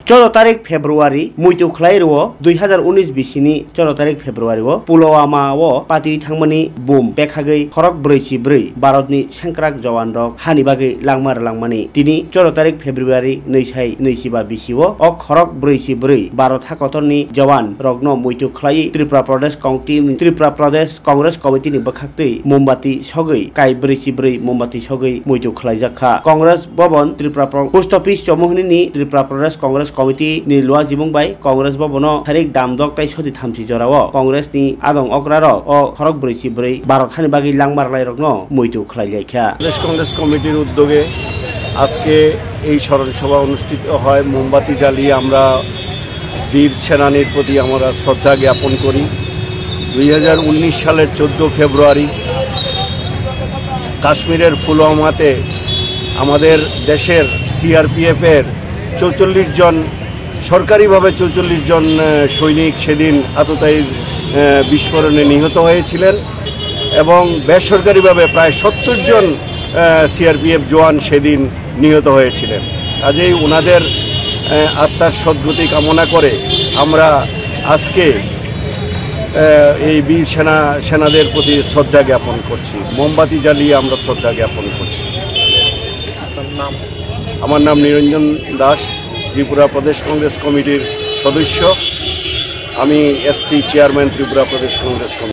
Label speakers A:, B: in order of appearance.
A: 14 तारिख फेब्रुवारी मुइतु खलाइरो 2019 बिसिनि 14 तारिख फेब्रुवारिओ पुलवामाओ पाति थांमनि बुम बेखागै खरक 44 भारतनि सेंक्राक जवान रक हानि बागै लांमारलांमानि दिनि 14 तारिख फेब्रुवारी 2025 बिसिओ अ खरक 44 भारत हाकतरनि जवान रकनो मुइतु खलाई त्रिपुरा प्रदेश कांग्रेस कमिटिनि बखाक्तै मोमबाति सगै काई 44 मोमबाति सगै मुइतु खलाइजाखा कांग्रेस भवन त्रिपुरा पोस्ट ऑफिस चमोहनि त्रिपुरा प्रदेश कांग्रेस कमिटी नि लुआ जिबुंबाय कांग्रेस भवनो थारिख दामदक ताइ सदि थामसि जराव कांग्रेस नि आदं अग्रार अ खरक 44 भारत हानि बागै लांमारलाय रकनो मुइतु खलाइलायखा
B: कांग्रेस कमिटिर उद्योगे আজকে এই স্মরণ সভা অনুষ্ঠিত হয়। মোমবাতি জ্বালিয়ে আমরা বীর সেনানীর প্রতি আমরা শ্রদ্ধা জ্ঞাপন করি। 2019 সালের 14 ফেব্রুয়ারি কাশ্মীরের পুলওয়ামাতে আমাদের দেশের সিআরপিএফ এর 44 জন সরকারিভাবে 44 জন সৈনিক সেদিন আততায়ীর বিস্ফোরণে নিহত হয়েছিলেন এবং বেসরকারিভাবে প্রায় 70 জন সিআরপিএফ জওয়ান সেদিন নিহত হয়েছিলেন। কাজেই ওনাদের আত্মার সদ্গতি কামনা করে আমরা আজকে এই বীর সেনাদের প্রতি শ্রদ্ধা জ্ঞাপন করছি। মোমবাতি জ্বালিয়ে আমরা শ্রদ্ধা জ্ঞাপন করছি। আমার নাম নিরঞ্জন দাস, ত্রিপুরা প্রদেশ কংগ্রেস কমিটির সদস্য। আমি এসসি চেয়ারম্যান, ত্রিপুরা প্রদেশ কংগ্রেস কমিটি।